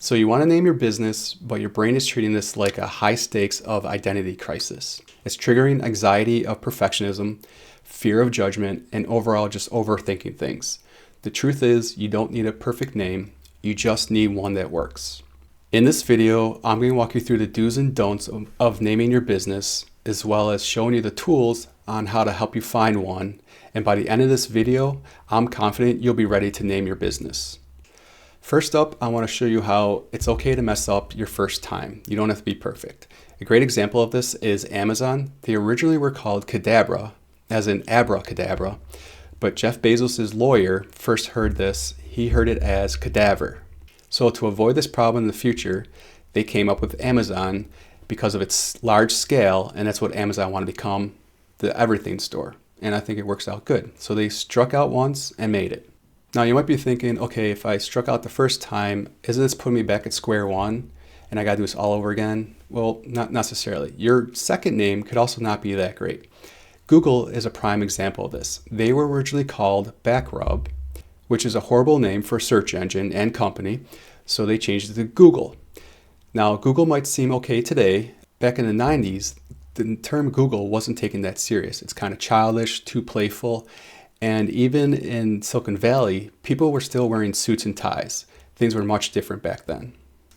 So you want to name your business, but your brain is treating this like a high stakes of identity crisis. It's triggering anxiety of perfectionism, fear of judgment, and overall just overthinking things. The truth is, you don't need a perfect name, you just need one that works. In this video, I'm going to walk you through the do's and don'ts of naming your business, as well as showing you the tools on how to help you find one. And by the end of this video, I'm confident you'll be ready to name your business. First up, I want to show you how it's okay to mess up your first time. You don't have to be perfect. A great example of this is Amazon. They originally were called Cadabra, as in abracadabra, but Jeff Bezos' lawyer first heard this. He heard it as cadaver. So to avoid this problem in the future, they came up with Amazon because of its large scale, and that's what Amazon wanted to become, the everything store. And I think it works out good. So they struck out once and made it. Now you might be thinking, okay, if I struck out the first time, isn't this putting me back at square one and I gotta do this all over again? Well, not necessarily. Your second name could also not be that great. Google is a prime example of this. They were originally called Backrub, which is a horrible name for a search engine and company, so they changed it to Google. Now, Google might seem okay today. Back in the 90s, the term Google wasn't taken that serious. It's kind of childish, too playful. And even in Silicon Valley, people were still wearing suits and ties. Things were much different back then.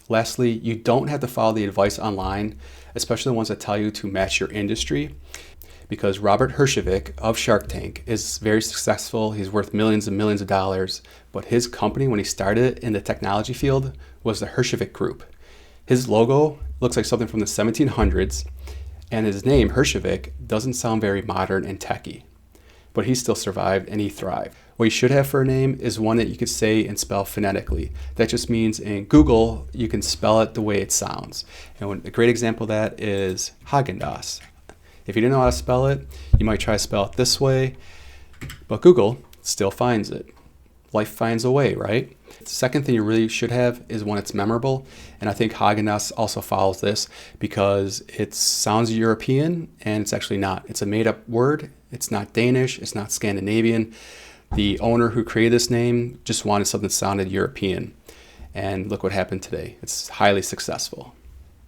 Lastly, you don't have to follow the advice online, especially the ones that tell you to match your industry, because Robert Herjavec of Shark Tank is very successful. He's worth millions and millions of dollars, but his company, when he started in the technology field, was the Herjavec Group. His logo looks like something from the 1700s, and his name, Herjavec, doesn't sound very modern and techy. But he still survived and he thrived. What you should have for a name is one that you could say and spell phonetically. That just means in Google, you can spell it the way it sounds. And a great example of that is Haagen-Dazs. If you didn't know how to spell it, you might try to spell it this way, but Google still finds it. Life finds a way, right? The second thing you really should have is one that's memorable. And I think Haagen-Dazs also follows this because it sounds European and it's actually not. It's a made-up word. It's not Danish. It's not Scandinavian. The owner who created this name just wanted something that sounded European. And look what happened today. It's highly successful.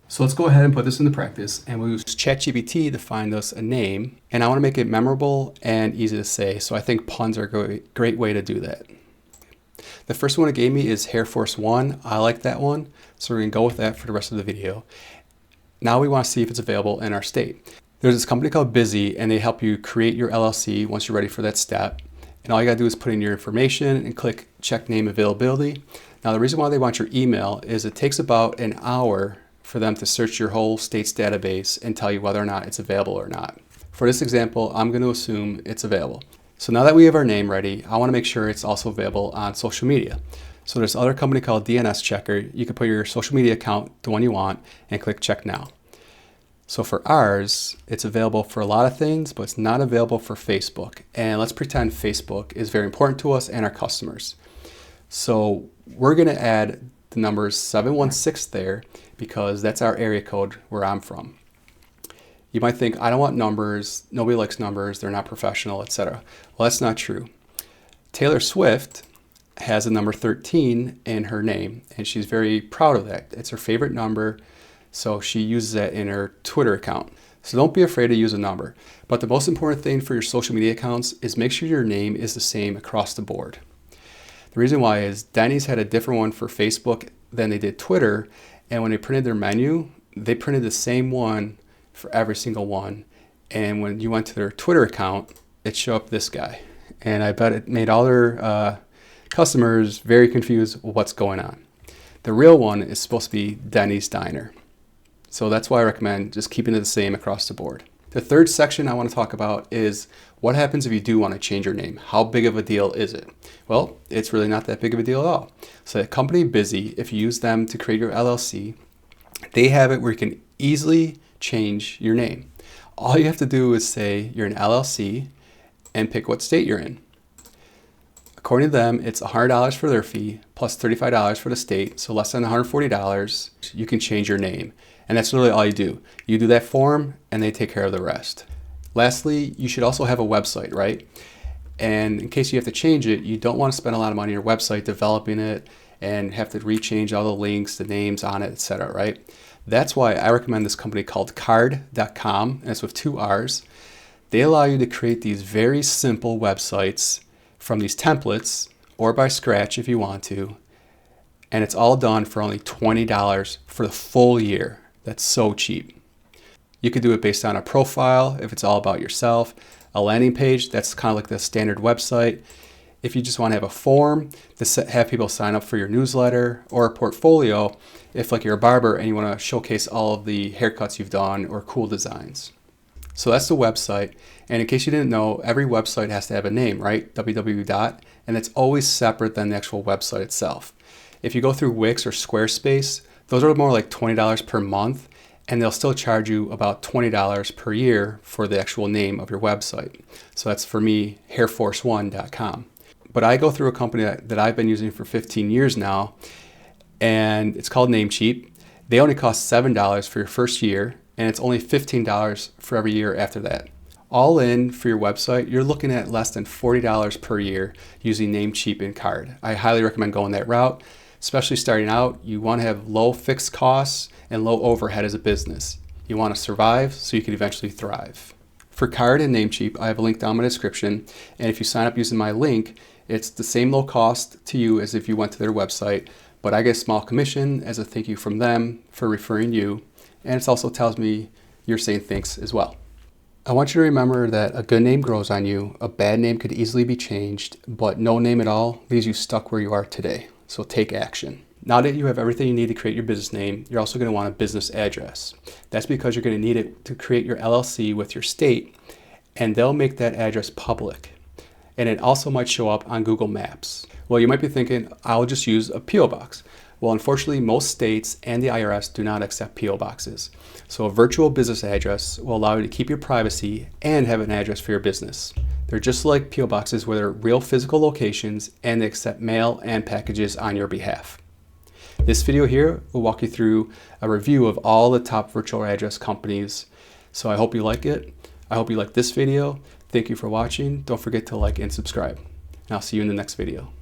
So let's go ahead and put this into practice, and we'll use ChatGPT to find us a name. And I want to make it memorable and easy to say. So I think puns are a great way to do that. The first one it gave me is Hair Force One. I like that one, so we're going to go with that for the rest of the video. Now we want to see if it's available in our state. There's this company called Busy, and they help you create your LLC once you're ready for that step. And all you got to do is put in your information and click Check Name Availability. Now the reason why they want your email is it takes about an hour for them to search your whole state's database and tell you whether or not it's available or not. For this example, I'm going to assume it's available. So now that we have our name ready, I want to make sure it's also available on social media. So there's another company called DNS Checker. You can put your social media account, the one you want, and click Check Now. So for ours, it's available for a lot of things, but it's not available for Facebook. And let's pretend Facebook is very important to us and our customers. So we're going to add the numbers 716 there because that's our area code where I'm from. You might think, I don't want numbers, nobody likes numbers, they're not professional, etc. Well, that's not true. Taylor Swift has a number 13 in her name, and she's very proud of that. It's her favorite number, so she uses that in her Twitter account. So don't be afraid to use a number. But the most important thing for your social media accounts is make sure your name is the same across the board. The reason why is Denny's had a different one for Facebook than they did Twitter, and when they printed their menu, they printed the same one for every single one. And when you went to their Twitter account, it showed up this guy. And I bet it made all their customers very confused with what's going on. The real one is supposed to be Denny's Diner. So that's why I recommend just keeping it the same across the board. The third section I want to talk about is what happens if you do want to change your name? How big of a deal is it? Well, it's really not that big of a deal at all. So the company Busy, if you use them to create your LLC, they have it where you can easily change your name. All you have to do is say you're an LLC and pick what state you're in. According to them, it's $100 for their fee plus $35 for the state, so less than $140. You can change your name. And that's literally all you do. You do that form and they take care of the rest. Lastly, you should also have a website, right? And in case you have to change it, you don't want to spend a lot of money on your website developing it and have to rechange all the links, the names on it, etc., right? That's why I recommend this company called Carrd.com, and it's with 2 R's. They allow you to create these very simple websites from these templates or by scratch if you want to, and it's all done for only $20 for the full year. That's so cheap. You could do it based on a profile if it's all about yourself, a landing page, that's kind of like the standard website. If you just want to have a form to have people sign up for your newsletter, or a portfolio if like you're a barber and you want to showcase all of the haircuts you've done or cool designs. So that's the website. And in case you didn't know, every website has to have a name, right? www. And it's always separate than the actual website itself. If you go through Wix or Squarespace, those are more like $20 per month, and they'll still charge you about $20 per year for the actual name of your website. So that's for me, hairforce1.com. But I go through a company that I've been using for 15 years now, and it's called Namecheap. They only cost $7 for your first year, and it's only $15 for every year after that. All in for your website, you're looking at less than $40 per year using Namecheap and Carrd. I highly recommend going that route, especially starting out. You want to have low fixed costs and low overhead as a business. You want to survive so you can eventually thrive. For Carrd and Namecheap, I have a link down in my description, and if you sign up using my link, it's the same low cost to you as if you went to their website, but I get a small commission as a thank you from them for referring you, and it also tells me you're saying thanks as well. I want you to remember that a good name grows on you, a bad name could easily be changed, but no name at all leaves you stuck where you are today. So take action. Now that you have everything you need to create your business name, you're also going to want a business address. That's because you're going to need it to create your LLC with your state, and they'll make that address public. And it also might show up on Google Maps. Well, you might be thinking, I'll just use a P.O. box. Well, unfortunately, most states and the IRS do not accept P.O. boxes. So a virtual business address will allow you to keep your privacy and have an address for your business. They're just like P.O. boxes where they're real physical locations, and they accept mail and packages on your behalf. This video here will walk you through a review of all the top virtual address companies. So I hope you like it. I hope you like this video. Thank you for watching. Don't forget to like and subscribe. And I'll see you in the next video.